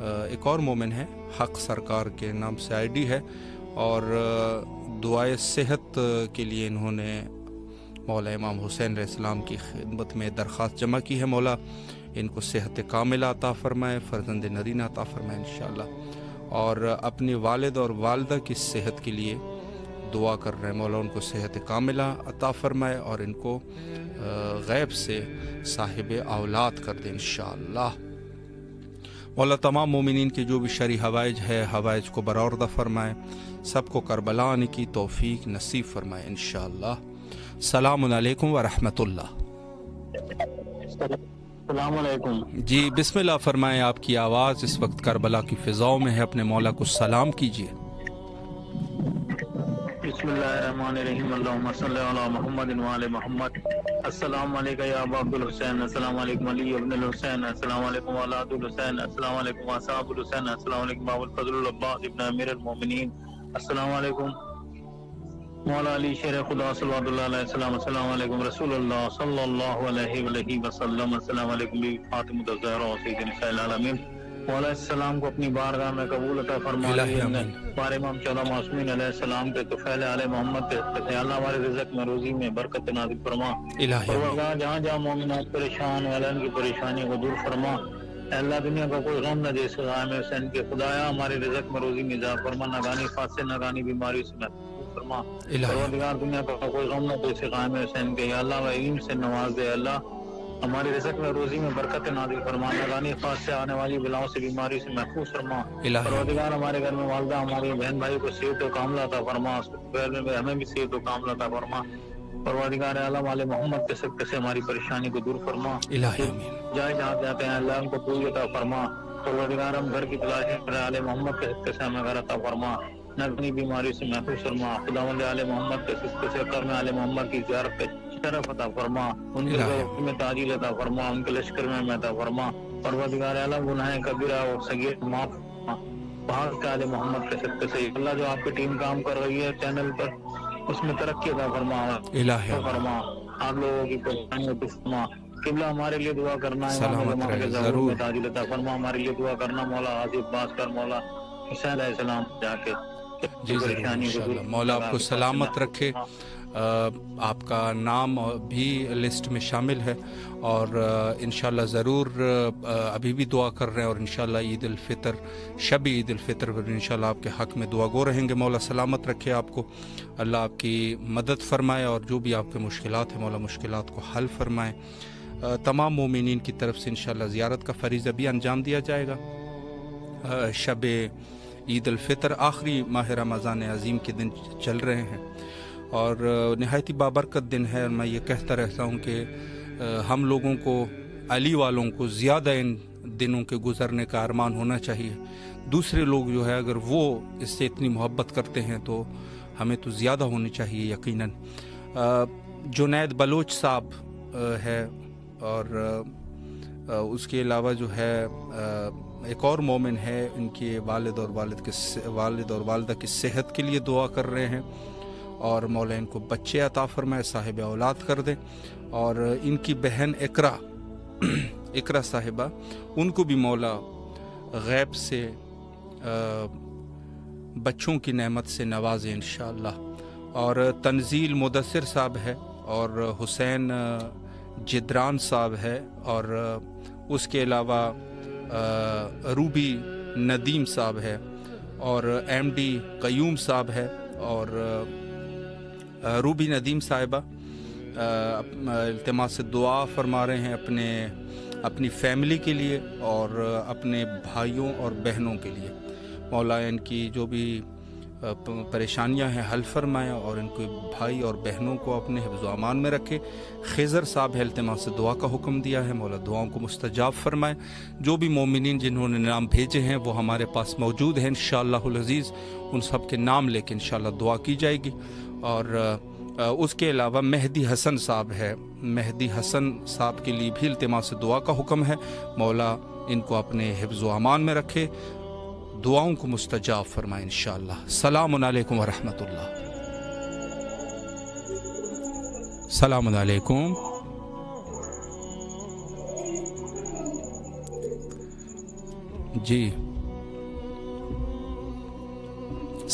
ایک اور مومن ہے، حق سرکار کے نام سے آئی ڈی ہے، اور دعائے صحت کے لیے انہوں نے مولا امام حسین علیہ السلام کی خدمت میں درخواست جمع کی ہے۔ مولا ان کو صحت کاملہ عطا فرمائے، فرزند نرینہ عطا فرمائے انشاءاللہ، اور اپنی والد اور والدہ کی صحت کے لیے دعا کر رہے ہیں، مولا ان کو صحت کاملہ عطا فرمائے اور ان کو غیب سے صاحب اولاد کر دے انشاءاللہ۔ مولا تمام مومنین کے جو بھی شرعی حوائج ہے، حوائج کو برآوردہ فرمائے، سب کو کربلا آنے کی توفیق نصیب فرمائے انشاءاللہ۔ السلام علیکم ورحمۃ اللہ۔ السلام علیکم جی بسم اللہ فرمائیں، آپ کی آواز اس وقت کربلا کی فضاؤں میں ہے، اپنے مولا کو سلام کیجیے۔ بسم اللہ الرحمن الرحیم، اللہم صلی علی محمد وعلی محمد۔ السلام علیکم یا ابا عبد الحسین، السلام علیکم علی ابن الحسین، السلام علیکم اولاد الحسین، السلام علیکم اصحاب الحسین، السلام علیکم ابو الفضل العباس ابن امیر المومنین، السلام علیکم مولا علی شیر خدا صلوات اللہ علیہ السلام، السلام علیکم رسول اللہ صلی اللہ علیہ وسلم، السلام علیکم بی فاطمہ الزہرا و سید نساء العالمین۔ مولا السلام کو اپنی بارگاہ میں قبول عطا فرمائے، ہمارے امام 14 معصومین علیہ السلام کے طفیل آل محمد کے اللہ ہمارے رزق میں روزی میں برکت نازل فرما، پروردگار جہاں جہاں مومنات پریشان ہیں اللہ ان کی پریشانی کو دور فرما، اے اللہ دنیا کا کوئی غم نہ دے سزائے میں حسین کے خدایا ہمارے رزق میں روزی میں اضافہ فرما، ناگانی فاصلے ناگانی بیماری سے محفوظ فرما، پروردگار دنیا کا کوئی غم نہ دے سزائے میں حسین کے، یا اللہ علم سے نواز دے، اللہ ہمارے رزق میں روزی میں برکت نازل فرما، ناگانی خاص سے آنے والی بلاؤں سے بیماری سے محفوظ فرما، پروردگار ہمارے گھر میں والدہ ہمارے بہن بھائی کو صحت و کاملہ عطا فرما، میں ہمیں بھی صحت و کاملہ عطا فرما، پروردگار عالم والے محمد کے صدقے سے ہماری پریشانی کو دور فرما، جائے جہاں جاتے ہیں اللہ ان کو پوری عطا فرما، پروردگار ہم گھر کی تلاش میں عالم محمد کے صدقے سے ہمیں گھر عطا فرما، نگنی بیماری سے محفوظ فرما، خداوند عالم محمد کے صدقے سے کرم عالم محمد کی زیارت پہ شرف عطا فرما، ان کے لشکر میں تعجیل عطا فرما، ان کے لشکر میں عطا فرما، پروردگار اعلیٰ گناہ کبیرہ اور صغیر معاف فرما، بہت کے عالم محمد کے صدقے سے اللہ جو آپ کی ٹیم کام کر رہی ہے چینل پر اس میں ترقی عطا فرما، آپ لوگوں کی پریشانیوں کو فرما، قبلہ ہمارے لیے دعا کرنا ہے، ضرور میں تعجیل عطا فرما، ہمارے لیے دعا کرنا، مولا حاضر باز کر، مولا حسین علیہ السلام جا کے جی ضرور انشاءاللہ، مولا آپ کو سلامت رکھے، آپ کا نام بھی لسٹ میں شامل ہے، اور انشاءاللہ ضرور ابھی بھی دعا کر رہے ہیں، اور انشاءاللہ عید الفطر شب عید الفطر پر انشاءاللہ آپ کے حق میں دعا گو رہیں گے۔ مولا سلامت رکھے آپ کو، اللہ آپ کی مدد فرمائے، اور جو بھی آپ کے مشکلات ہیں مولا مشکلات کو حل فرمائے۔ تمام مومنین کی طرف سے انشاءاللہ زیارت کا فریضہ بھی انجام دیا جائے گا۔ شب عید الفطر آخری ماہ رمضان عظیم کے دن چل رہے ہیں، اور نہایت ہی بابرکت دن ہے، اور میں یہ کہتا رہتا ہوں کہ ہم لوگوں کو علی والوں کو زیادہ ان دنوں کے گزرنے کا ارمان ہونا چاہیے۔ دوسرے لوگ جو ہے اگر وہ اس سے اتنی محبت کرتے ہیں تو ہمیں تو زیادہ ہونی چاہیے یقیناً۔ جنید بلوچ صاحب ہے، اور اس کے علاوہ جو ہے ایک اور مومن ہے، ان کے والد اور والدہ کی صحت کے لیے دعا کر رہے ہیں، اور مولا ان کو بچے عطا فرمائے، صاحب اولاد کر دیں، اور ان کی بہن اقرا صاحبہ ان کو بھی مولا غیب سے بچوں کی نعمت سے نوازے انشاءاللہ، اور تنزیل مدثر صاحب ہے، اور حسین جدران صاحب ہے، اور اس کے علاوہ روبی ندیم صاحب ہے، اور ایم ڈی قیوم صاحب ہے، اور روبی ندیم صاحبہ التماس دعا فرما رہے ہیں اپنی فیملی کے لیے اور اپنے بھائیوں اور بہنوں کے لیے۔ مولا ان کی جو بھی پریشانیاں ہیں حل فرمائیں، اور ان کے بھائی اور بہنوں کو اپنے حفظ و امان میں رکھے۔ خضر صاحب التماس دعا کا حکم دیا ہے، مولا دعاؤں کو مستجاب فرمائے۔ جو بھی مومنین جنہوں نے نام بھیجے ہیں وہ ہمارے پاس موجود ہیں انشاءاللہ العزیز، ان سب کے نام لے کے انشاءاللہ دعا کی جائے گی۔ اور اس کے علاوہ مہدی حسن صاحب ہے، مہدی حسن صاحب کے لیے بھی التماس دعا کا حکم ہے، مولا ان کو اپنے حفظ و امان میں رکھے، دعاؤں کو مستجاب فرمائے انشاءاللہ۔ السلام علیکم ورحمۃ اللہ۔ السلام علیکم۔ جی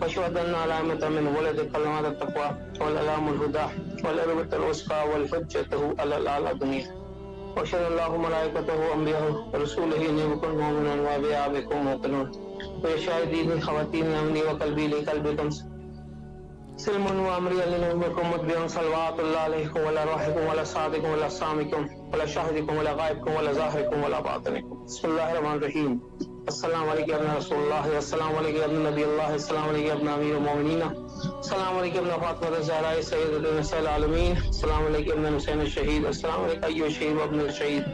وأشهد أن علامة من ولد كلمات التقوى والألام الهدى والأروة الوسطى والحجة على الأعلى الدنيا وأشهد الله ملائكته وأنبياءه ورسوله إني بكم مؤمنا وبيا بكم موقنون ويشاهدين خواتين أمني وقلبي لقلبكم سلم وأمري لنبيكم متبعا صلوات الله عليكم ولا روحكم ولا صادقكم ولا صامكم ولا شاهدكم ولا غائبكم ولا ظاهركم ولا باطنكم بسم الله الرحمن الرحيم السلام علیکم ابن رسول اللہ، السلام علیکم ابن نبی اللہ، السلام علیکم ابن امیر المومنین، السلام علیکم ابن فاطمہ الزہرا سید النساء العالمین، السلام علیکم ابن حسین الشہید، السلام علیکم ایھا الشہید وابن الشہید،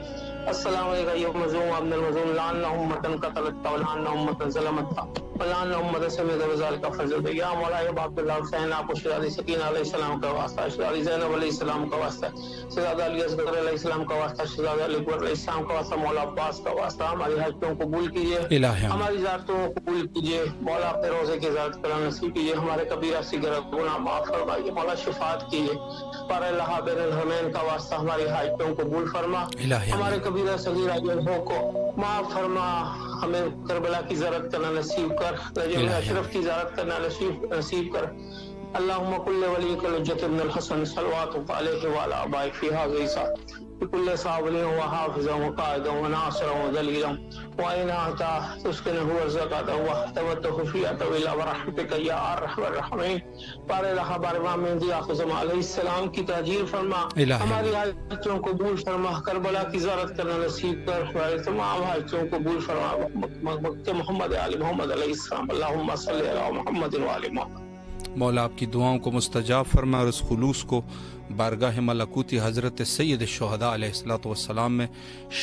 السلام علیکم ایھا المظلوم وابن المظلوم، لعن امة قتلت ولعن امة ظلمت ولعن امة سمعت بذلك فضل یا مولا یا عبد اللہ حسین آپ کو شہزادی سکینہ علیہ السلام کا واسطہ، شہزادی زینب علیہ السلام کا واسطہ، شہزادہ علی اصغر علیہ السلام کا واسطہ، شہزادہ علی اکبر علیہ السلام کا واسطہ، مولا عباس کا واسطہ، ہماری حاجتوں کو قبول کیجیے، ہماری زیارتوں کو قبول کیجیے، مولا اپنے روزے کی زیارت کرنا نصیب کیجیے، ہمارے کبیرہ صغیرہ گناہ معاف فرمائیے، مولا شفاعت کیجیے، پر اللہ بین الحرمین کا واسطہ ہماری حاجتوں کو قبول فرما، ہمارے کبیرہ صغیرہ گناہوں کو معاف فرما، ہمیں کربلا کی زیارت کرنا نصیب کر، نجف اشرف کی زیارت کرنا نصیب کر، اللہم کل ولیک الحجۃ ابن الحسن صلوات علیہ وعلی آبائک فی ھذا الساعۃ بكل صابر وحافظا وقائدا وناصرا ودليلا وإن أتى تسكنه وزكاة واحتوته في أطويل ورحمتك يا أرحم الراحمين بار الہ بار امام مہدی آخذم علیہ السلام کی تاجیل فرما، ہماری حاجتوں کو قبول فرما، کربلا کی زیارت کرنا نصیب کر، ہماری تمام حاجتوں کو قبول فرما، وقت محمد علی محمد علیہ السلام، اللہم صلی علی محمد وعلی محمد۔ مولا آپ کی دعاؤں کو مستجاب فرما اور اس خلوص کو بارگاہ ملکوتی حضرت سید الشہداء علیہ الصلوۃ والسلام میں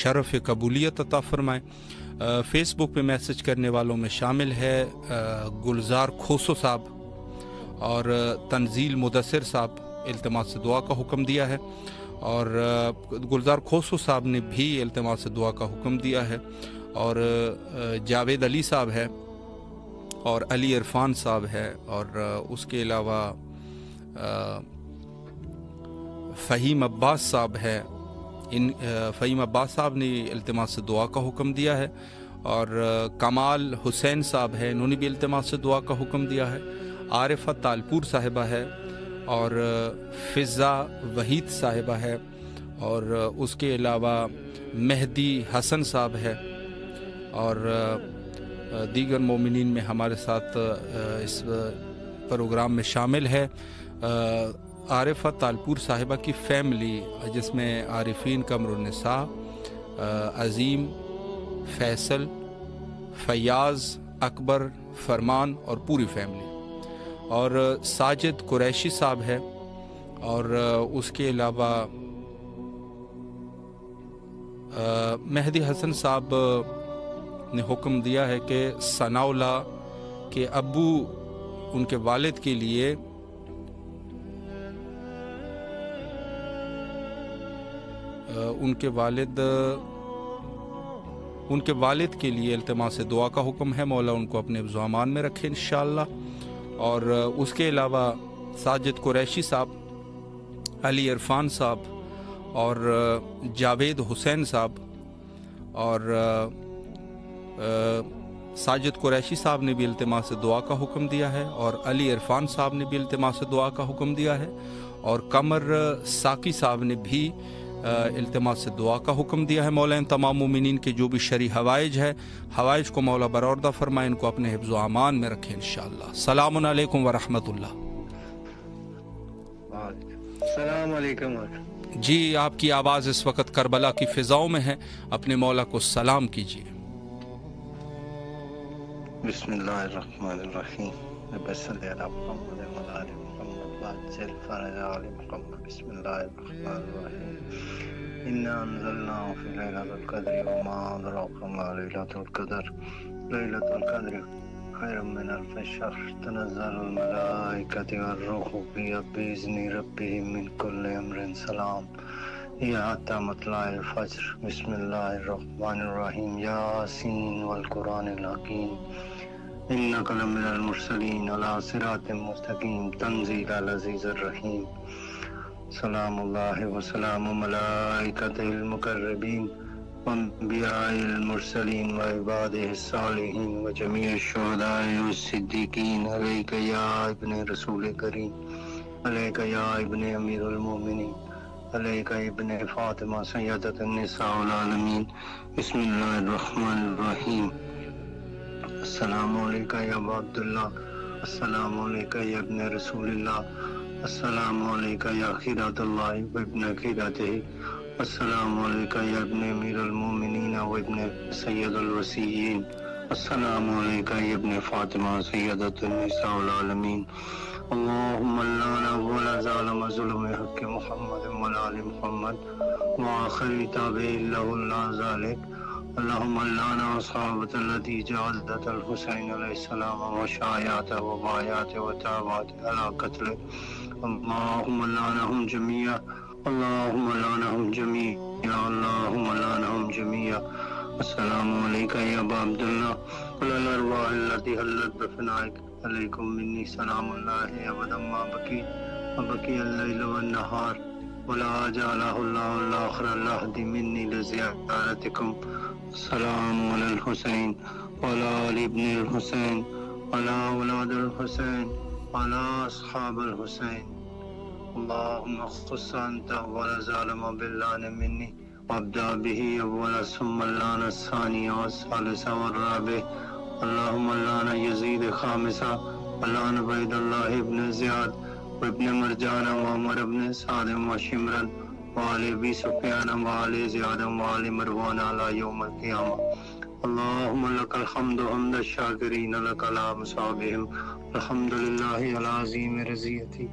شرف قبولیت عطا فرمائے۔ فیس بک پہ میسج کرنے والوں میں شامل ہے گلزار کھوسو صاحب اور تنزیل مدثر صاحب، التماس سے دعا کا حکم دیا ہے، اور گلزار کھوسو صاحب نے بھی التماس سے دعا کا حکم دیا ہے، اور جاوید علی صاحب ہے اور علی عرفان صاحب ہے، اور اس کے علاوہ فہیم عباس صاحب ہے، فہیم عباس صاحب نے التماس سے دعا کا حکم دیا ہے، اور کمال حسین صاحب ہے، انہوں نے بھی التماس سے دعا کا حکم دیا ہے، عارفہ تالپور صاحبہ ہے، اور فضا وحید صاحبہ ہے، اور اس کے علاوہ مہدی حسن صاحب ہے، اور دیگر مومنین میں ہمارے ساتھ اس پروگرام میں شامل ہے عارفہ تالپور صاحبہ کی فیملی، جس میں عارفین قمر النساء، عظیم، فیصل، فیاض، اکبر، فرمان اور پوری فیملی، اور ساجد قریشی صاحب ہے، اور اس کے علاوہ مہدی حسن صاحب نے حکم دیا ہے کہ ثناء اللہ کے ابو ان کے والد کے لیے ان کے والد کے لیے التماس دعا کا حکم ہے، مولا ان کو اپنے حفظ و امان میں رکھے انشاءاللہ۔ اور اس کے علاوہ ساجد قریشی صاحب، علی عرفان صاحب اور جاوید حسین صاحب، اور ساجد قریشی صاحب نے بھی التماس دعا کا حکم دیا ہے، اور علی عرفان صاحب نے بھی التماس دعا کا حکم دیا ہے، اور قمر ساقی صاحب نے بھی التماس دعا کا حکم دیا ہے۔ مولا ان تمام مومنین کے جو بھی شرعی حوائج ہے، حوائج کو مولا برآوردہ فرمائے، ان کو اپنے حفظ و امان میں رکھے انشاءاللہ۔ السلام علیکم ورحمۃ اللہ۔ السلام علیکم۔ جی آپ کی آواز اس وقت کربلا کی فضاؤں میں ہے، اپنے مولا کو سلام کیجیے۔ بسم اللہ الرحمن الرحیم، رب صلی علی محمد وعلی آل محمد وعجل فرج آل محمد۔ بسم اللہ الرحمن الرحیم، انا انزلناه فی لیلۃ القدر وما ادراک ما لیلۃ القدر، لیلۃ القدر خیر من الف شہر، تنزل الملائکۃ والروح فیہا بإذن ربہم من کل امر سلام ہی حتی مطلع الفجر۔ بسم اللہ الرحمن الرحیم، یاسین والقرآن الحکیم، انک لمن المرسلین علی صراط مستقیم، تنزیل العزیز الرحیم۔ سلام اللہ وسلام ملائکۃ المقربین وانبیاء المرسلین وعبادہ الصالحین وجمیع الشہداء والصدیقین، علیک یا ابن رسول کریم، علیک یا ابن امیر المومنین، علیک ابن فاطمہ سیدۃ النساء العالمین۔ بسم اللہ الرحمن الرحیم، السلام علیکہ یا ابا عبداللہ، السلام علیکہ یا ابن رسول اللہ، السلام علیکہ یا خیرات اللہ و ابن خیراتہ، السلام علیکہ یا ابن امیر المومنین و ابن سید الوصیین، السلام علیکہ یا ابن فاطمہ سیدۃ النساء العالمین۔ اللہم لعن اول ظالم ظلم حق محمد وعلی آل محمد وآخر تابع لہ اللہ ذالک۔ اللہم لعن اصحابۃ الذی جعلت الحسین علیہ السلام وشایعت وبایعت وتابعت علی قتل، اللہم لعنہم جمیعا، اللہم لعنہم جمیعا، اللہم لعنہم جمیعا۔ السلام علیکہ یا ابا عبداللہ، قل الارواح التي حلت بفنائک، علیکم منی سلام اللہ ابدا ما بقی وبقی اللیل والنہار، ولا جعلہ اللہ الآخر العہد منی لزیارتکم۔ السلام علی الحسین وعلی آل ابن الحسین وعلی اولاد الحسین وعلی اصحاب الحسین۔ اللہم اختص انت اول ظالم باللعن منی وابدأ به اول ثم اللعن الثانی والثالث والرابع، اللہم لعن یزید خامسہ ولعن عبید اللہ ابن زیاد وابن مرجان وعمر ابن سعد وشمرن وآل ابی سفیان وآل زیاد وآل مروان علی یوم القیامہ۔ اللہم لک الحمد حمد الشاکرین لک علی مصابہم، الحمد للہ العظیم رضیتی۔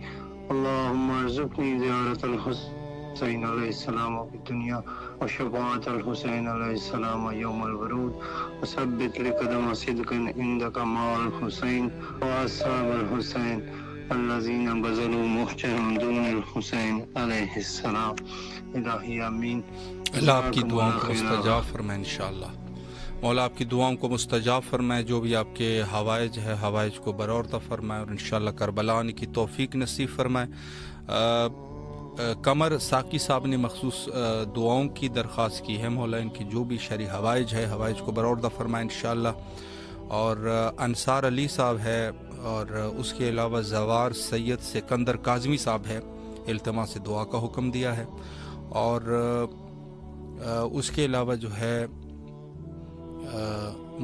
اللہم ارزقنی زیارت الحسین علیہ السلام فی الدنیا وشفاعت الحسین علیہ السلام یوم الورود، وثبت لقدم صدق عندک مع الحسین واصحاب الحسین الذین بذلوا محجهم دون الحسین علیہ السلام۔ الہی آمین۔ اللہ آپ کی دعاؤں کو مستجاب فرمائے انشاءاللہ، مولا آپ کی دعاؤں کو مستجاب فرمائے، جو بھی آپ کے حوائج ہے حوائج کو برآوردہ فرمائے، اور انشاءاللہ کربلا آنے کی توفیق نصیب فرمائے۔ قمر ساقی صاحب نے مخصوص دعاؤں کی درخواست کی ہے، مولا ان کی جو بھی شرعی حوائج ہے حوائج کو برآوردہ فرمائے انشاءاللہ۔ اور انصار علی صاحب ہے، اور اس کے علاوہ زوار سید سکندر کاظمی صاحب ہے، التماس دعا کا حکم دیا ہے۔ اور اس کے علاوہ جو ہے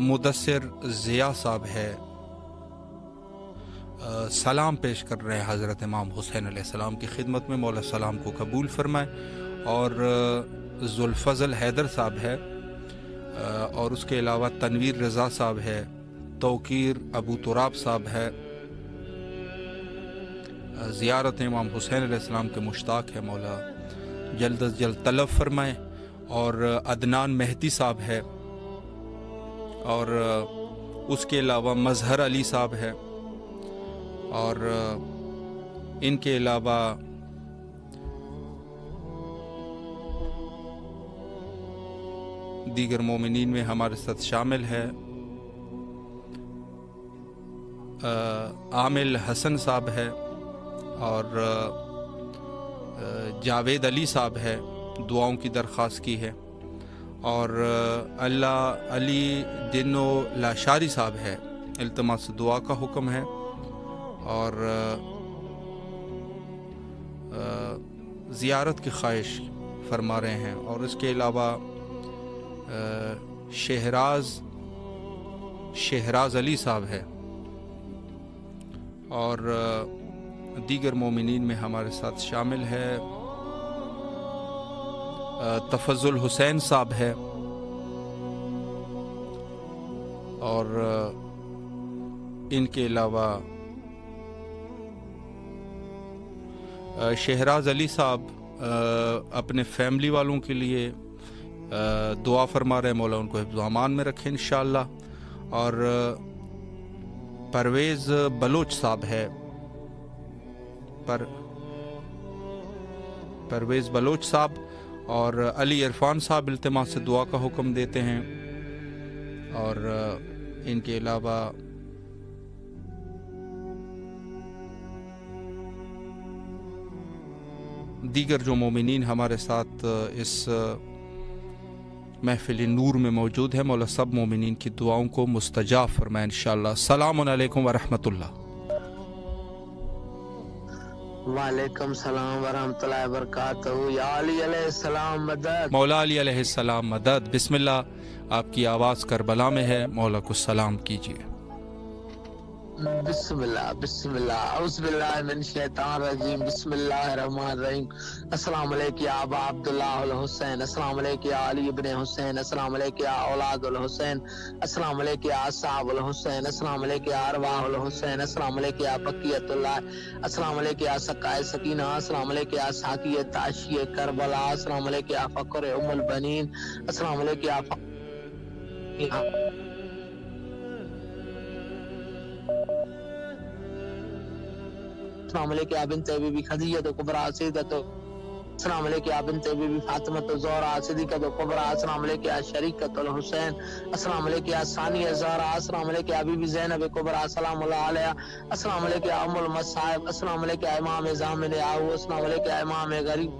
مدثر ضیاء صاحب ہے، سلام پیش کر رہے ہیں حضرت امام حسین علیہ السلام کی خدمت میں، مولا سلام کو قبول فرمائے۔ اور ذوالفضل حیدر صاحب ہے، اور اس کے علاوہ تنویر رضا صاحب ہے، توقیر ابو تراب صاحب ہے، زیارت امام حسین علیہ السلام کے مشتاق ہے، مولا جلد از جلد طلب فرمائے۔ اور عدنان مہدی صاحب ہے، اور اس کے علاوہ مظہر علی صاحب ہے، اور ان کے علاوہ دیگر مومنین میں ہمارے ساتھ شامل ہے عامل حسن صاحب ہے، اور جاوید علی صاحب ہے، دعاؤں کی درخواست کی ہے، اور اللہ علی دنو لاشاری صاحب ہے، التماس دعا کا حکم ہے، اور زیارت کی خواہش فرما رہے ہیں، اور اس کے علاوہ شہراز علی صاحب ہے، اور دیگر مومنین میں ہمارے ساتھ شامل ہے تفضل حسین صاحب ہے، اور ان کے علاوہ شہراز علی صاحب اپنے فیملی والوں کے لیے دعا فرما رہے ہیں، مولا ان کو حفظ و امان میں رکھیں انشاءاللہ، اور پرویز بلوچ صاحب ہے، پرویز بلوچ صاحب اور علی عرفان صاحب التماس سے دعا کا حکم دیتے ہیں، اور ان کے علاوہ دیگر جو مومنین ہمارے ساتھ اس محفل نور میں موجود ہے، مولا سب مومنین کی دعاؤں کو مستجاب فرمائے انشاءاللہ۔ السلام علیکم ورحمۃ اللہ۔ وعلیکم السلام ورحمۃ اللہ وبرکاتہ۔ یا علی علیہ السلام مدد۔ مولا علی علیہ السلام مدد۔ بسم اللہ، آپ کی آواز کربلا میں ہے، مولا کو سلام کیجیے۔ بسم اللہ بسم اللہ، اعوذ باللہ من الشیطان الرجیم، بسم اللہ الرحمن الرحیم۔ السلام علیکم یا ابا عبداللہ الحسین، السلام علیکم یا علی ابن حسین، السلام علیکم یا اولاد الحسین، السلام علیکم یا اصحاب الحسین، السلام علیکم یا ارواح الحسین، السلام علیکم یا بقیت اللہ، السلام علیکم یا سقائے سکینہ، السلام علیکم یا ساقی تعشی کربلا، السلام علیکم یا فقر ام البنین، السلام علیکم یا السلام علیکم یا بنت بی بی خدیجہ کبریٰ سیدۃ، السلام علیکم یا بنت بی بی فاطمۃ الزہرا صدیقۃ کبریٰ، السلام علیکم یا شریکۃ الحسین، السلام علیکم یا ثانیہ زہرا، السلام علیکم یا بی بی زینب کبریٰ سلام اللہ علیہا، السلام علیکم یا ام المصائب، السلام علیکم یا امام زامن آہو، السلام علیکم یا امام غریب،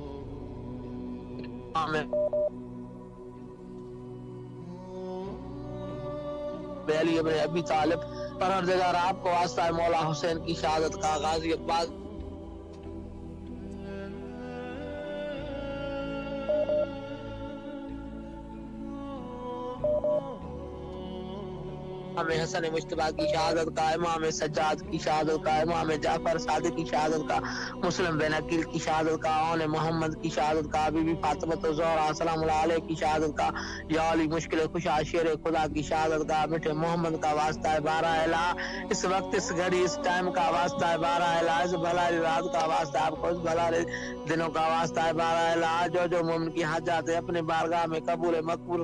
علی ابن ابی طالب۔ پروردگار آپ کو واسطہ ہے مولا حسین کی شہادت کا غازی اقبال امام حسن مجتبیٰ کی شہادت کا، امام سجاد کی شہادت کا، امام جعفر صادق کی شہادت کا، مسلم بن عقیل کی شہادت کا، اون محمد کی شہادت کا، بی بی فاطمۃ الزہرا سلام اللہ علیہ کی شہادت کا، یا علی مشکل خوشا شیر خدا کی شہادت کا، میٹھے محمد کا واسطہ ہے بارہ الہ، اس وقت اس گھڑی اس ٹائم کا واسطہ ہے بارہ الہ، اس بھلاری رات کا واسطہ ہے آپ کو، اس بھلاری دنوں کا واسطہ ہے بارہ الہ۔ جو مومن کی حاجات ہے اپنے بارگاہ میں قبول مقبول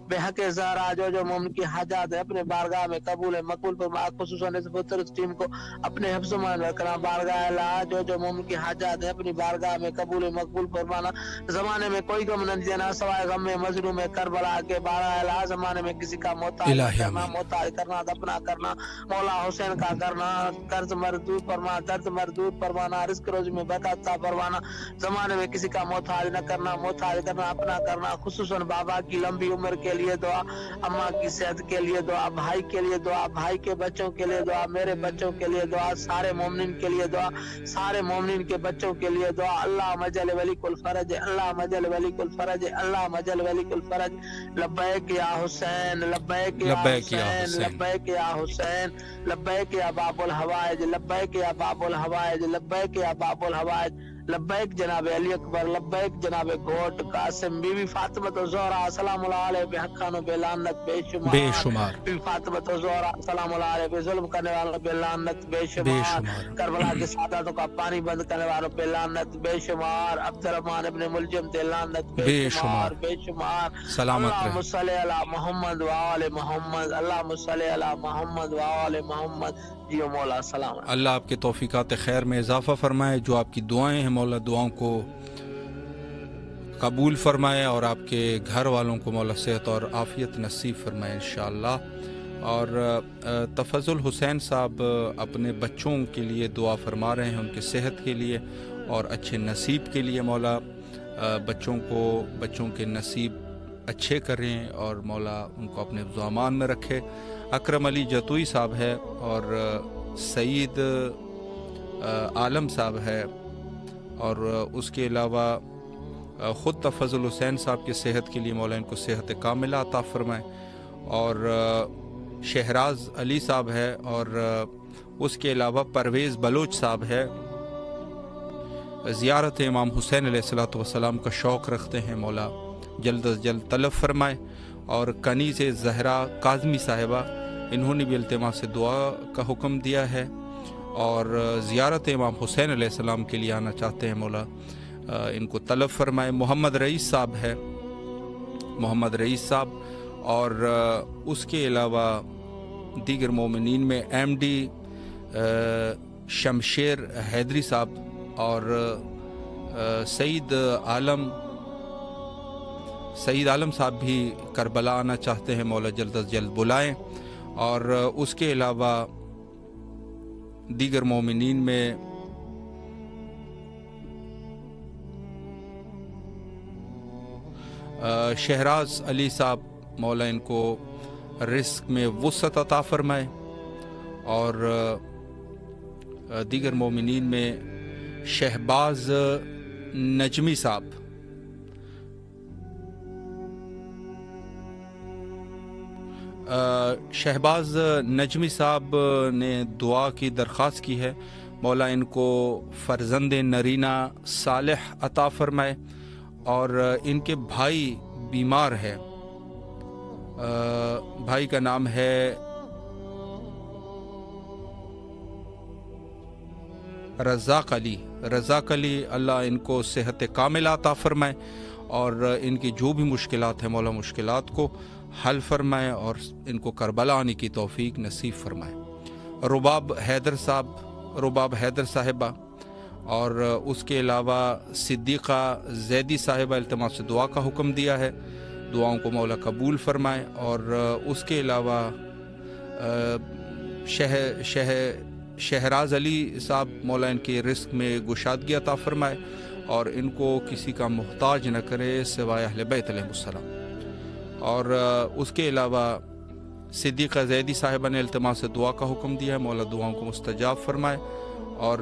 بے حق زہرا، جو مومن کی حاجات ہے اپنے بارگاہ میں قبول مقبول فرما، خصوصاً اس پتر ٹیم کو اپنے حفظ میں رکھنا بارگاہ الہ، جو مومن کی حاجات ہے اپنی بارگاہ میں قبول مقبول فرمانا، زمانے میں کوئی غم نہ دینا سوائے غم میں مظلوم کربلا کے بارہ الہ، زمانے میں کسی کا محتاج کرنا، محتاج کرنا اپنا کرنا، مولا حسین کا کرنا، قرض مردود فرما، درد مردود فرمانا، رزق روزی میں برکت عطا فرمانا، زمانے میں کسی کا محتاج نہ کرنا، محتاج کرنا اپنا کرنا، خصوصاً بابا کی لمبی عمر کے لیے دعا، اماں کی صحت کے لیے دعا، بھائی کے لیے دعا، بھائی کے بچوں کے لیے دعا، میرے بچوں کے لیے دعا، سارے مومنین کے لیے دعا، سارے مومنین کے بچوں کے لیے دعا۔ اللہ مجل ولی کل فرج، اللہ مجل ولی کل فرج، اللہ مجل ولی کل فرج۔ لبیک یا حسین، لبیک یا حسین، لبیک یا حسین، لبیک یا باب الحوائج، لبیک یا باب الحوائج، لبیک یا باب الحوائج۔ لبیک جناب علی اکبر، لبیک جناب گوٹ قاسم، بی بی فاطمہ زہرا سلام اللہ علیہ بے حقان و بے لعنت بے شمار، بی بی فاطمہ زہرا سلام اللہ علیہ بے ظلم کرنے والوں بے لعنت بے شمار، کربلا کے ساداتوں کا پانی بند کرنے والوں بے لعنت بے شمار، عبد الرحمن ابن ملجم بے لعنت بے شمار، اللہم صلی علی محمد و آل محمد، اللہم صلی علی محمد و آل محمد۔ جی مولا سلام۔ اللہ آپ کے توفیقات خیر میں اضافہ فرمائے، جو آپ کی دعائیں ہیں مولا دعاؤں کو قبول فرمائے، اور آپ کے گھر والوں کو مولا صحت اور عافیت نصیب فرمائے انشاءاللہ۔ اور تفضل حسین صاحب اپنے بچوں کے لیے دعا فرما رہے ہیں، ان کے صحت کے لیے اور اچھے نصیب کے لیے، مولا بچوں کے نصیب اچھے کریں اور مولا ان کو اپنے حفظ و امان میں رکھے۔ اکرم علی جتوئی صاحب ہے اور سعید عالم صاحب ہے، اور اس کے علاوہ خود تفضل حسین صاحب کی صحت کے لیے مولا ان کو صحت کاملہ عطا فرمائے، اور شہراز علی صاحب ہے، اور اس کے علاوہ پرویز بلوچ صاحب ہے، زیارت امام حسین علیہ الصلوۃ والسلام کا شوق رکھتے ہیں، مولا جلد از جلد طلب فرمائے۔ اور کنیز زہرا کاظمی صاحبہ، انہوں نے بھی التماس سے دعا کا حکم دیا ہے اور زیارت امام حسین علیہ السلام کے لیے آنا چاہتے ہیں، مولا ان کو طلب فرمائے۔ محمد رئیس صاحب ہے، محمد رئیس صاحب، اور اس کے علاوہ دیگر مومنین میں ایم ڈی شمشیر حیدری صاحب اور سعید عالم صاحب بھی کربلا آنا چاہتے ہیں، مولا جلد از جلد بلائیں۔ اور اس کے علاوہ دیگر مومنین میں شہراز علی صاحب، مولا ان کو رزق میں وسعت عطا فرمائے، اور دیگر مومنین میں شہباز نجمی صاحب، شہباز نجمی صاحب نے دعا کی درخواست کی ہے، مولا ان کو فرزند نرینہ صالح عطا فرمائے، اور ان کے بھائی بیمار ہے، بھائی کا نام ہے رزاق علی، اللہ ان کو صحت کاملہ عطا فرمائے، اور ان کی جو بھی مشکلات ہیں مولا مشکلات کو حل فرمائے، اور ان کو کربلا آنے کی توفیق نصیب فرمائے۔ رباب حیدر صاحبہ، اور اس کے علاوہ صدیقہ زیدی صاحبہ، التماس سے دعا کا حکم دیا ہے، دعاؤں کو مولا قبول فرمائے۔ اور اس کے علاوہ شہراز علی صاحب، مولا ان کے رزق میں گشادگی عطا فرمائے، اور ان کو کسی کا محتاج نہ کرے سوائے اہل بیت علیہ السلام۔ اور اس کے علاوہ صدیقہ زیدی صاحبہ نے التماس سے دعا کا حکم دیا ہے، مولا دعاؤں کو مستجاب فرمائے۔ اور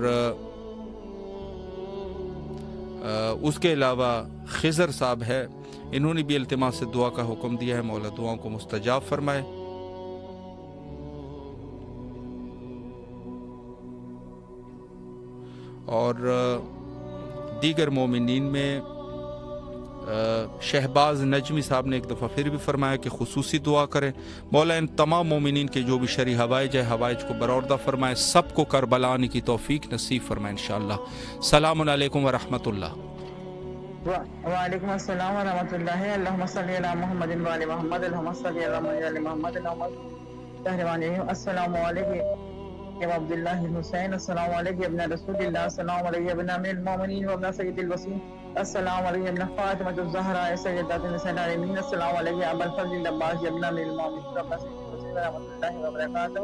اس کے علاوہ خضر صاحب ہے، انہوں نے بھی التماس سے دعا کا حکم دیا ہے، مولا دعاؤں کو مستجاب فرمائے۔ اور دیگر مومنین میں شہباز نجمی صاحب نے ایک دفعہ پھر بھی فرمایا کہ خصوصی دعا کریں، مولا ان تمام مومنین کے جو بھی شرعی حوائج کو برآوردہ فرمائے، سب کو کربلا آنے کی توفیق نصیب فرمائے انشاءاللہ۔ السلام علیکم ورحمۃ اللہ۔ وعلیکم السلام ورحمۃ اللہ۔ اللہم صلی علی محمد و آل محمد، اللہم صلی علی محمد، السلام علیکم عبد اللہ حسین، السلام علیکم ابن رسول اللہ، السلام علیکم ابن امیر المومنین و ابن سید الوسیم، السلام علیکم ابن فاطمۃ الزہرا سیدۃ النساء العالمین، السلام علیکم ابو الفضل العباس ابن امیر المومنین و ابن سید الوسیم رحمۃ اللہ وبرکاتہ۔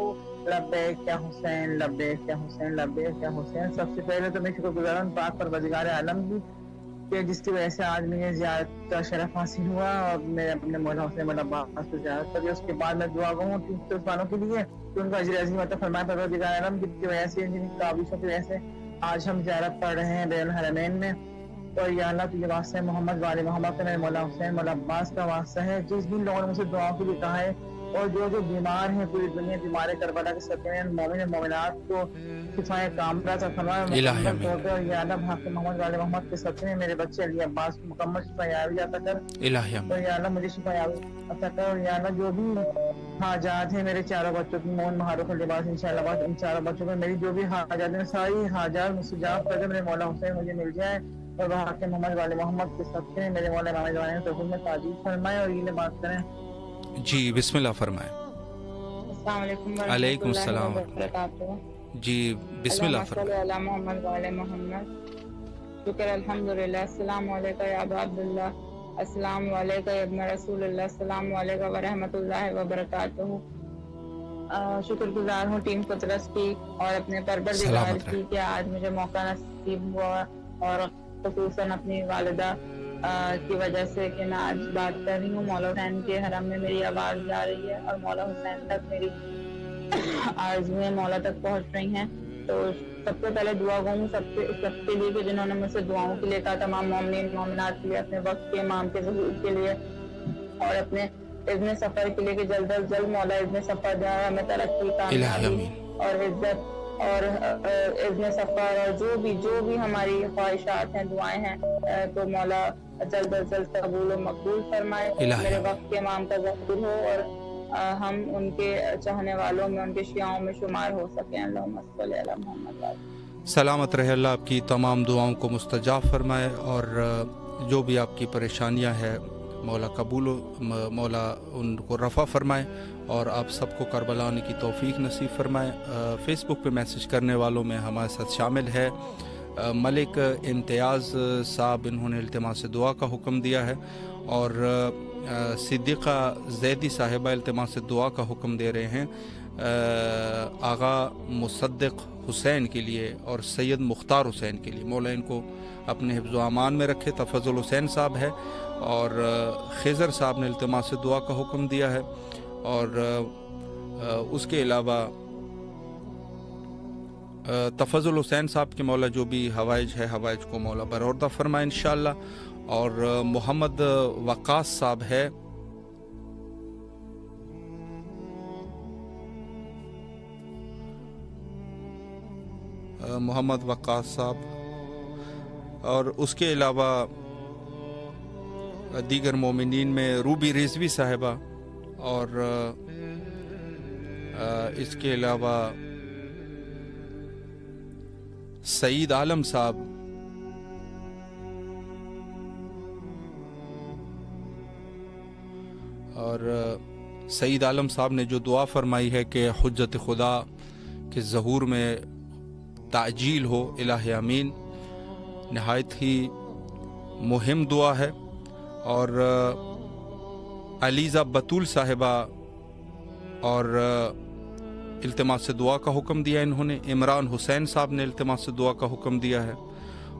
لبیک یا حسین، لبیک یا حسین، لبیک یا حسین۔ سب سے پہلے تو میں شکر گزار ہوں پاک پروردگار عالم کی کہ جس کی وجہ سے آج مجھے زیارت کا شرف حاصل ہوا، اور میں اپنے مولا حسین عباس کو زیارت کری۔ اس کے بعد میں دعا گوں مسلمانوں کے لیے کہ ان کا اجر عظیم عطا فرمائے پروردگار عالم، جس کی وجہ سے ان کاوشوں کی وجہ سے آج ہم زیارت پڑھ رہے ہیں بین الحرمین میں۔ تو یا اللہ تجھے واسطہ محمد والے محمد کا، میرے مولا حسین مولا عباس کا واسطہ ہے، جس بھی لوگوں نے مجھ سے دعاؤں کے لیے کہا ہے اور جو بیمار ہیں پوری دنیا بیمار کربلا کے صدقے میں مومن مومنات کو شفائے کاملہ عطا فرمائے مکمل طور پہ، اور یا اللہ حق محمد والے محمد کے صدقے میں میرے بچے علی عباس کو مکمل شفائے عطا کر، اور یا اللہ مجھے شفائے عطا کر، اور یا اللہ جو بھی حاجات ہیں میرے چاروں بچوں کی مون مہاروں لباس انشاءاللہ ان چاروں بچوں میں میری جو بھی حاجات ہیں ساری حاجات مستجاب کر دے، میرے مولا حسین مجھے مل جائے، اور وہاں کے محمد والے محمد کے صدقے میں میرے مولا امام جوان تو میں تعریف فرمائے، اور یہ بات کریں۔ جی بسم اللہ فرمائیں۔ السلام علیکم علیکم السلام وبرکاتہ۔ جی بسم اللہ فرمائیں۔ اللہ محمد والے محمد۔ شکر الحمدللہ۔ السلام علیکم یا ابا عبداللہ، السلام علیکم یا ابن رسول اللہ، السلام علیکم ورحمۃ اللہ وبرکاتہ۔ شکر گزار ہوں ٹیم قدرت کی اور اپنے پروردگار کی کہ آج مجھے موقع نصیب ہوا، اور خصوصاً اپنی والدہ کی وجہ سے کہ میں آج بات کر رہی ہوں۔ مولا حسین کے حرم میں میری آواز جا رہی ہے، اور مولا حسین تک میری آرزویں مولا تک پہنچ رہی ہیں۔ تو سب سے پہلے دعا گو ہوں سب کے لیے کہ جنہوں نے مجھ سے دعاؤں کے لیے کہا، تمام مومنین مومنات کے لیے، اپنے وقت کے امام کے ظہور کے لیے، اور اپنے اذن سفر کے لیے کہ جلد از جلد مولا اذن سفر دے، ہمیں ترقی کامیابی اور عزت اور اذن سفر، اور جو بھی ہماری خواہشات ہیں، دعائیں ہیں، تو مولا جلد از جلد قبول و مقبول فرمائے، میرے وقت کے امام کا ظہور ہو، اور ہم ان کے چاہنے والوں میں، ان کے شیعوں میں شمار ہو سکیں۔ اللہم صلی علی محمد۔ سلامت رہے، اللہ آپ کی تمام دعاؤں کو مستجاب فرمائے، اور جو بھی آپ کی پریشانیاں ہیں مولا قبول مولا ان کو رفع فرمائے، اور آپ سب کو کربلا آنے کی توفیق نصیب فرمائے۔ فیس بک پہ میسج کرنے والوں میں ہمارے ساتھ شامل ہے ملک امتیاز صاحب، انہوں نے التماس دعا کا حکم دیا ہے، اور صدیقہ زیدی صاحبہ التماس دعا کا حکم دے رہے ہیں آغا مصدق حسین کے لیے اور سید مختار حسین کے لیے، مولا ان کو اپنے حفظ و امان میں رکھے۔ تفضل حسین صاحب ہے، اور خضر صاحب نے التماس دعا کا حکم دیا ہے، اور اس کے علاوہ تفضل حسین صاحب کے مولا جو بھی حوائج ہے، حوائج کو مولا برآوردہ فرمائے انشاءاللہ، اور محمد وقاص صاحب ہے، محمد وقاص صاحب، اور اس کے علاوہ دیگر مومنین میں روبی رضوی صاحبہ، اور اس کے علاوہ سعید عالم صاحب، اور سعید عالم صاحب نے جو دعا فرمائی ہے کہ حجت خدا کے ظہور میں تعجیل ہو، الہ امین، نہایت ہی مہم دعا ہے۔ اور علیزہ بطول صاحبہ اور التماس دعا کا حکم دیا انہوں نے، عمران حسین صاحب نے التماس دعا کا حکم دیا ہے،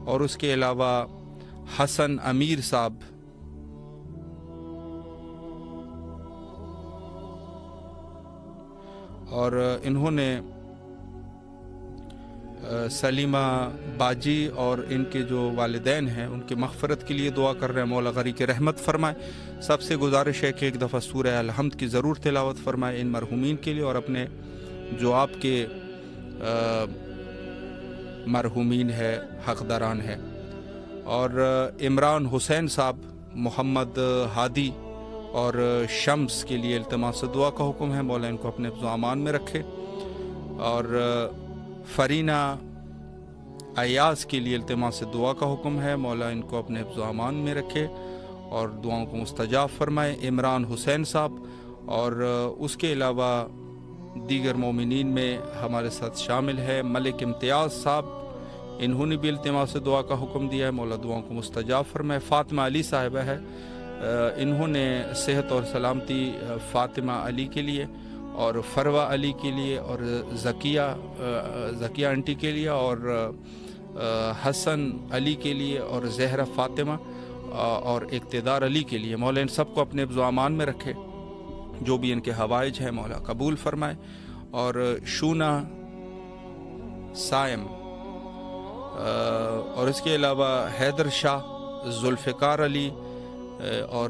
اور اس کے علاوہ حسن امیر صاحب، اور انہوں نے سلیمہ باجی اور ان کے جو والدین ہیں ان کے مغفرت کے لیے دعا کر رہے ہیں، مولا غری کے رحمت فرمائے۔ سب سے گزارش ہے کہ ایک دفعہ سورہ الحمد کی ضرور تلاوت فرمائے ان مرحومین کے لیے، اور اپنے جو آپ کے مرحومین ہے، حقداران ہے۔ اور عمران حسین صاحب، محمد ہادی اور شمس کے لیے التماس دعا کا حکم ہے، مولا ان کو اپنے حفظ و امان میں رکھے۔ اور فرینہ ایاز کے لیے التماس دعا کا حکم ہے، مولا ان کو اپنے حفظ و امان میں رکھے اور دعاؤں کو مستجاب فرمائے۔ عمران حسین صاحب، اور اس کے علاوہ دیگر مومنین میں ہمارے ساتھ شامل ہے ملک امتیاز صاحب، انہوں نے بھی التماس دعا کا حکم دیا ہے، مولا دعاؤں کو مستجاب فرمائے۔ فاطمہ علی صاحبہ ہے، انہوں نے صحت اور سلامتی فاطمہ علی کے لیے اور فروہ علی کے لیے اور ذکیہ انٹی کے لیے اور حسن علی کے لیے اور زہرہ فاطمہ اور اقتدار علی کے لیے، مولا ان سب کو اپنے حفظ و امان میں رکھے، جو بھی ان کے حوائج ہیں مولا قبول فرمائے۔ اور شونا سائم، اور اس کے علاوہ حیدر شاہ، ذوالفقار علی اور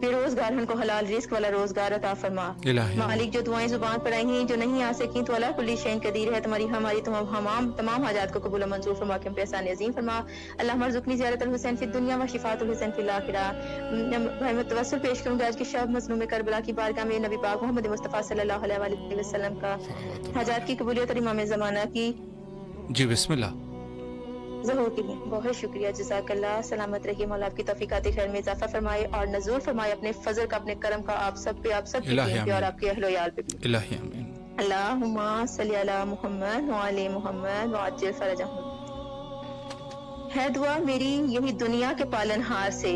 بے روزگار ان کو حلال رزق والا روزگار عطا فرما. مالک جو دعائیں زبان پر آئی ہیں جو نہیں آ سکیں تو اللہ کلی شین قدیر ہے, تمہاری ہماری تمام حاجات کو قبول و منظور فرما کے ہم پہ احسان عظیم فرما. اللہ مرزقنی زیارت الحسین فی الدنیا و شفاعت الحسین فی الاخرہ. میں توسل پیش کروں گا آج کی شب مظلوم کربلا کی بارگاہ میں نبی پاک محمد مصطفیٰ صلی اللہ علیہ وآلہ وسلم کا حاجات کی قبولیت اور امام زمانہ کی. جی بسم اللہ. ظہور کے لیے بہت شکریہ, جزاک اللہ. سلامت رہیے, مولا آپ کی توفیقات خیر میں اضافہ فرمائے اور نزول فرمائے اپنے فضل کا, اپنے کرم کا آپ سب پہ, آپ سب پہ اور آپ کے اہل و عیال پہ. الہی آمین. اللہم صلی علی محمد وعلی محمد وعجل فرجہم. ہے دعا میری یہی دنیا کے پالن ہار سے,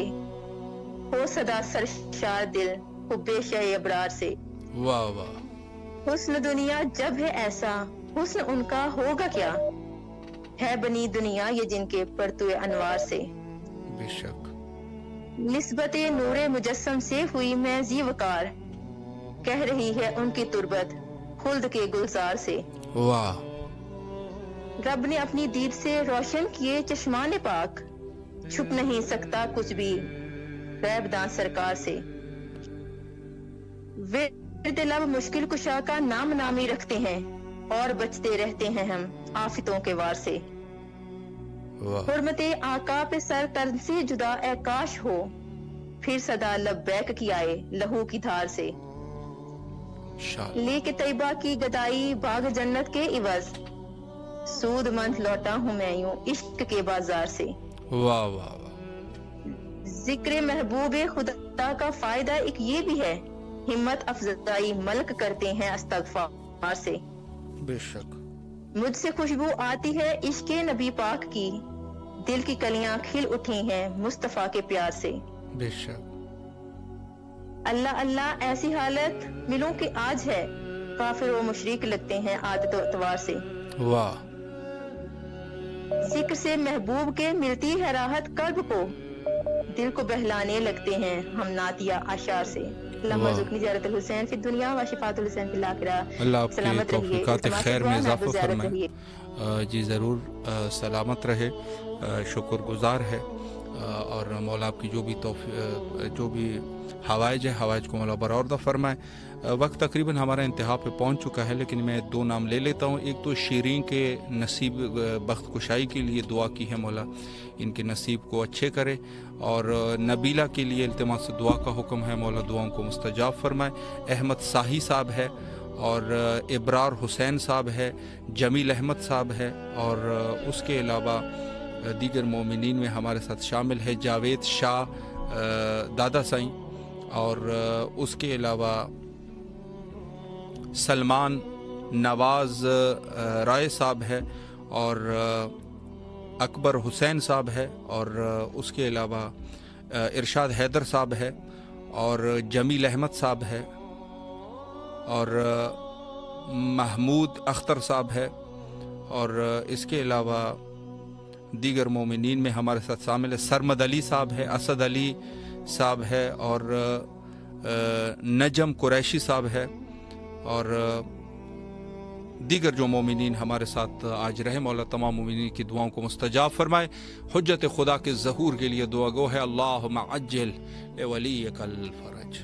ہو صدا سرشار دل حب شہ ابرار سے. واہ واہ. حسن دنیا جب ہے ایسا حسن ان کا ہوگا کیا, ہے بنی دنیا یہ جن کے پرتو انوار سے. بے شک. نسبت نور مجسم سے ہوئی میں ذی وقار, کہہ رہی ہے ان کی تربت خلد کے گلزار سے. واہ. رب نے اپنی دید سے روشن کیے چشمان پاک, چھپ نہیں سکتا کچھ بھی غیب دان سرکار سے. ورد لب مشکل کشا کا نام نامی رکھتے ہیں اور بچتے رہتے ہیں ہم آفتوں کے وار سے. حرمت آقا پہ سر تن سے جدا اے کاش ہو, پھر صدا لبیک کی آئے لہو کی دھار سے. لے کے طیبہ کی گدائی باغ جنت کے عوض, سود مند لوٹا ہوں میں یوں عشق کے بازار سے. واہ واہ. ذکر محبوب خدا کا فائدہ ایک یہ بھی ہے, ہمت افزائی ملک کرتے ہیں استغفار سے. بے شک. مجھ سے خوشبو آتی ہے عشق نبی پاک کی, دل کی کلیاں کھل اٹھی ہیں مصطفیٰ کے پیار سے. بے شک. اللہ اللہ ایسی حالت ملوں کہ آج ہے, کافر و مشرک لگتے ہیں عادت و اعتبار سے. واہ. ذکر سے محبوب کے ملتی ہے راحت قلب کو, دل کو بہلانے لگتے ہیں ہم نعتیہ اشعار سے. اللہ رزقنی زیارت الحسین فی الدنیا و شفاعت الحسین فی الاخرہ. اللہ آپ کی توفیقات خیر میں اضافہ فرمائے. جی ضرور, سلامت رہے, شکر گزار ہے, اور مولا آپ کی جو بھی حوائج ہے حوائج کو مولا برآورد فرمائے. وقت تقریباً ہمارا انتہا پہ پہنچ چکا ہے, لیکن میں 2 نام لے لیتا ہوں. ایک تو شیرین کے نصیب بخت کشائی کے لیے دعا کی ہے, مولا ان کے نصیب کو اچھے کرے, اور نبیلہ کے لیے التماس دعا کا حکم ہے, مولا دعاؤں کو مستجاب فرمائے. احمد ساہی صاحب ہے, اور ابرار حسین صاحب ہے, جمیل احمد صاحب ہے, اور اس کے علاوہ دیگر مومنین میں ہمارے ساتھ شامل ہے جاوید شاہ دادا سائیں, اور اس کے علاوہ سلمان نواز رائے صاحب ہے, اور اکبر حسین صاحب ہے, اور اس کے علاوہ ارشاد حیدر صاحب ہے, اور جمیل احمد صاحب ہے, اور محمود اختر صاحب ہے, اور اس کے علاوہ دیگر مومنین میں ہمارے ساتھ شامل ہے سرمد علی صاحب ہے, اسد علی صاحب ہے, اور نجم قریشی صاحب ہے, اور دیگر جو مومنین ہمارے ساتھ آج رہے. مولا تمام مومنین کی دعاؤں کو مستجاب فرمائے. حجت خدا کے ظہور کے لیے دعا گو ہے, اللہم عجل لولیک الفرج.